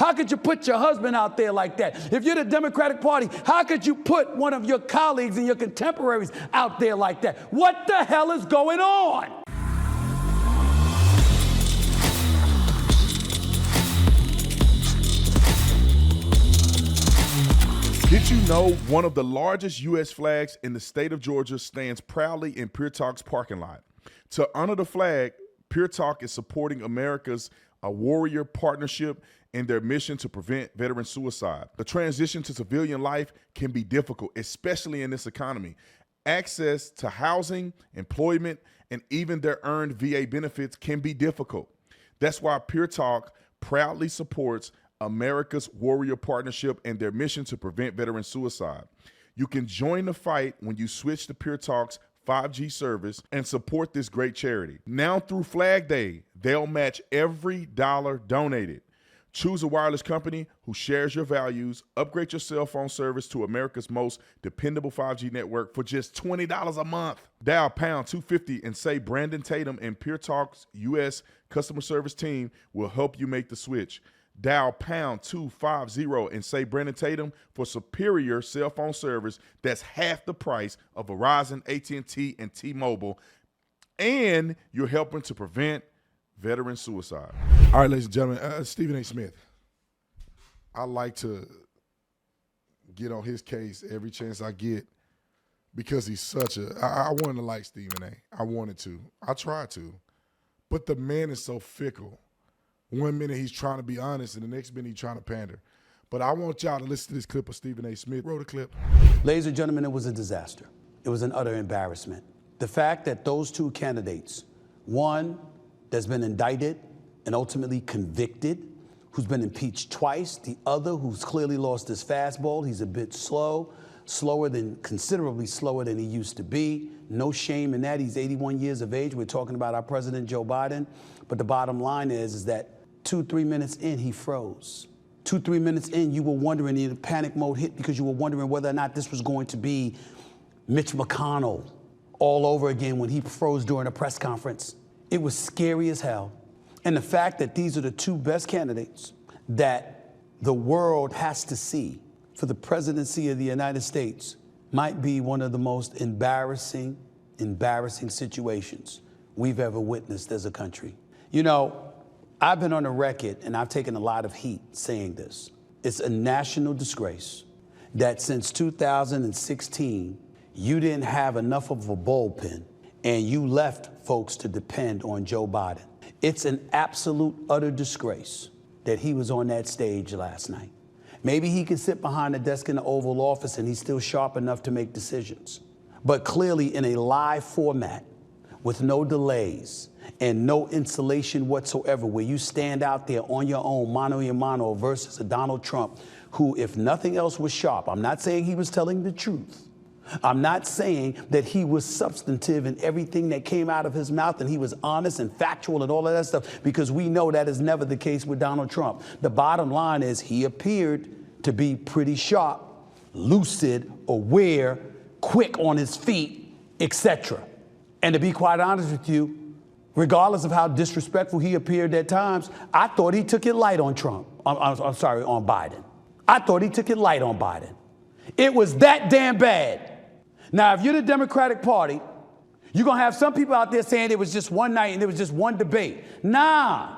How could you put your husband out there like that? If you're the Democratic Party, how could you put one of your colleagues and your contemporaries out there like that? What the hell is going on? Did you know one of the largest U.S. flags in the state of Georgia stands proudly in PureTalk's parking lot? To honor the flag, PureTalk is supporting America's warrior partnership in their mission to prevent veteran suicide. The transition to civilian life can be difficult, especially in this economy. Access to housing, employment, and even their earned VA benefits can be difficult. That's why PureTalk proudly supports America's Warrior Partnership and their mission to prevent veteran suicide. You can join the fight when you switch to PureTalk's 5G service and support this great charity. Now through Flag Day, they'll match every dollar donated. Choose a wireless company who shares your values. Upgrade your cell phone service to America's most dependable 5G network for just $20 a month. Dial pound 250 and say Brandon Tatum, and PureTalk's U.S. customer service team will help you make the switch. Dial pound 250 and say Brandon Tatum for superior cell phone service that's half the price of Verizon, AT&T, and T-Mobile, and you're helping to prevent veteran suicide. All right, ladies and gentlemen, Stephen A. Smith. I like to get on his case every chance I get because he's such a – I wanted to like Stephen A. I wanted to. I tried to. But the man is so fickle. One minute he's trying to be honest, and the next minute he's trying to pander. But I want y'all to listen to this clip of Stephen A. Smith. Roll the clip. Ladies and gentlemen, it was a disaster. It was an utter embarrassment. The fact that those two candidates, one that's been indicted and ultimately convicted, who's been impeached twice, the other who's clearly lost his fastball, he's a bit considerably slower than he used to be. No shame in that. He's 81 years of age. We're talking about our president, Joe Biden. But the bottom line is that 2-3 minutes in, he froze. 2-3 minutes in, you were wondering, the panic mode hit because you were wondering whether or not this was going to be Mitch McConnell all over again when he froze during a press conference. It was scary as hell. And the fact that these are the two best candidates that the world has to see for the presidency of the United States might be one of the most embarrassing situations we've ever witnessed as a country. You know, I've been on the record, and I've taken a lot of heat saying this. It's a national disgrace that since 2016, you didn't have enough of a bullpen, and you left folks to depend on Joe Biden. It's an absolute, utter disgrace that he was on that stage last night. Maybe he could sit behind a desk in the Oval Office and he's still sharp enough to make decisions. But clearly in a live format with no delays and no insulation whatsoever, where you stand out there on your own, mano a mano, versus a Donald Trump who, if nothing else, was sharp. I'm not saying he was telling the truth. I'm not saying that he was substantive in everything that came out of his mouth and he was honest and factual and all of that stuff, because we know that is never the case with Donald Trump. The bottom line is he appeared to be pretty sharp, lucid, aware, quick on his feet, etc. And to be quite honest with you, regardless of how disrespectful he appeared at times, I thought he took it light on Trump. on Biden. I thought he took it light on Biden. It was that damn bad. Now, if you're the Democratic Party, you're going to have some people out there saying it was just one night and it was just one debate. Nah.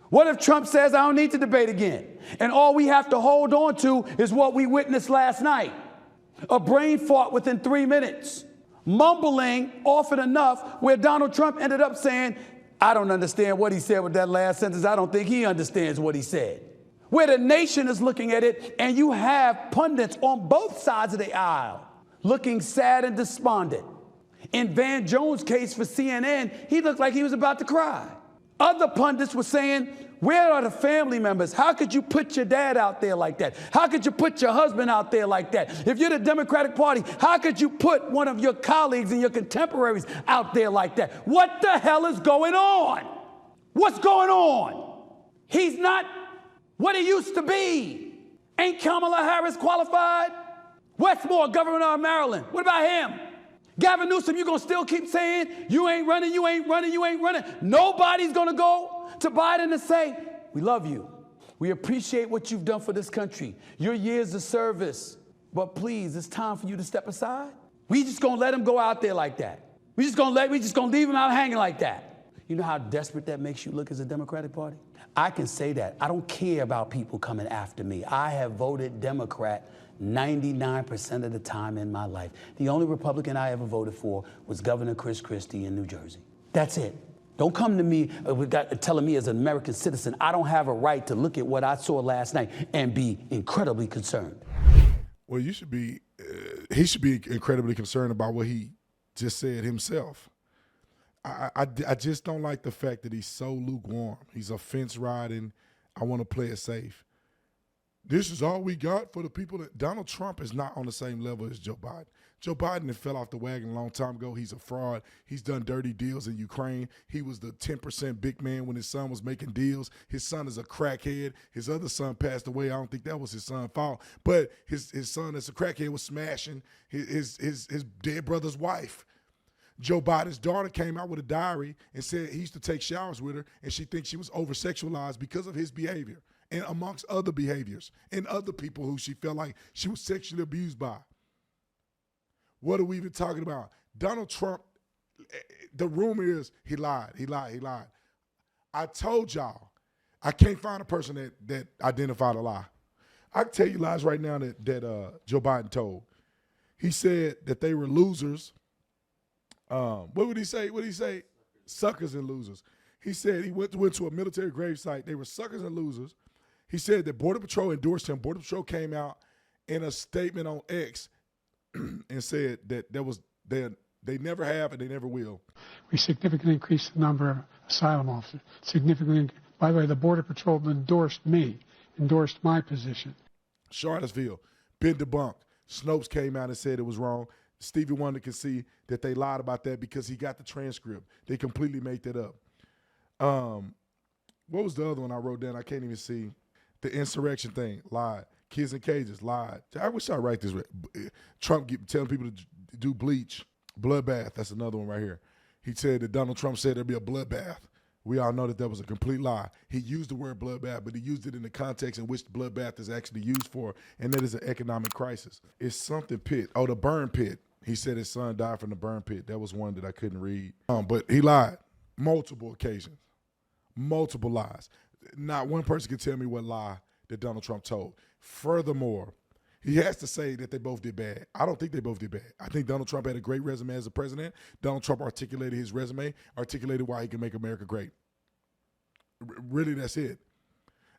What if Trump says, I don't need to debate again? And all we have to hold on to is what we witnessed last night. A brain fart within 3 minutes. Mumbling often enough where Donald Trump ended up saying, I don't understand what he said with that last sentence. I don't think he understands what he said. Where the nation is looking at it, and you have pundits on both sides of the aisle looking sad and despondent. In Van Jones' case for CNN, he looked like he was about to cry. Other pundits were saying, where are the family members? How could you put your dad out there like that? How could you put your husband out there like that? If you're the Democratic Party, how could you put one of your colleagues and your contemporaries out there like that? What the hell is going on? What's going on? He's not what he used to be. Ain't Kamala Harris qualified? Westmore, governor of Maryland, what about him? Gavin Newsom, you gonna still keep saying, you ain't running, you ain't running, you ain't running. Nobody's gonna go to Biden and say, we love you. We appreciate what you've done for this country, your years of service. But please, it's time for you to step aside. We just gonna let him go out there like that. We just gonna leave him out hanging like that. You know how desperate that makes you look as a Democratic Party? I can say that. I don't care about people coming after me. I have voted Democrat 99% of the time in my life. The only Republican I ever voted for was Governor Chris Christie in New Jersey. That's it. Don't come to me telling me as an American citizen I don't have a right to look at what I saw last night and be incredibly concerned. Well, you should be. He should be incredibly concerned about what he just said himself. I just don't like the fact that he's so lukewarm. He's a fence riding. I want to play it safe. This is all we got for the people that Donald Trump is not on the same level as Joe Biden. Joe Biden had fell off the wagon a long time ago. He's a fraud. He's done dirty deals in Ukraine. He was the 10% big man when his son was making deals. His son is a crackhead. His other son passed away. I don't think that was his son's fault. But his son that's a crackhead was smashing his dead brother's wife. Joe Biden's daughter came out with a diary and said he used to take showers with her, and she thinks she was over-sexualized because of his behavior and amongst other behaviors and other people who she felt like she was sexually abused by. What are we even talking about? Donald Trump, the rumor is he lied. I told y'all, I can't find a person that identified a lie. I can tell you lies right now that Joe Biden told. He said that they were losers. What would he say? What did he say? Suckers and losers. He said he went to a military gravesite. They were suckers and losers. He said that Border Patrol endorsed him. Border Patrol came out in a statement on X and said that they never have and they never will. We significantly increased the number of asylum officers. Significantly, by the way, the Border Patrol endorsed my position. Charlottesville, been debunked. Snopes came out and said it was wrong. Stevie Wonder can see that they lied about that because he got the transcript. They completely made that up. What was the other one I wrote down? I can't even see. The insurrection thing, lied. Kids in cages, lied. I wish I'd write this. Trump telling people to do bleach. Bloodbath, that's another one right here. He said that Donald Trump said there'd be a bloodbath. We all know that was a complete lie. He used the word bloodbath, but he used it in the context in which the bloodbath is actually used for, and that is an economic crisis. It's something pit. Oh, the burn pit. He said his son died from the burn pit. That was one that I couldn't read. But he lied multiple occasions, multiple lies. Not one person can tell me what lie that Donald Trump told. Furthermore, he has to say that they both did bad. I don't think they both did bad. I think Donald Trump had a great resume as a president. Donald Trump articulated his resume, articulated why he can make America great. Really, that's it.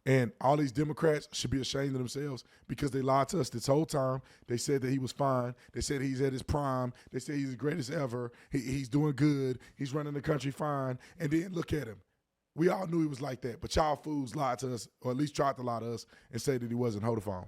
And all these Democrats should be ashamed of themselves because they lied to us this whole time. They said that he was fine. They said he's at his prime. They said he's the greatest ever. He's doing good. He's running the country fine. And then look at him. We all knew he was like that. But y'all fools lied to us, or at least tried to lie to us, and say that he wasn't. Hold the phone.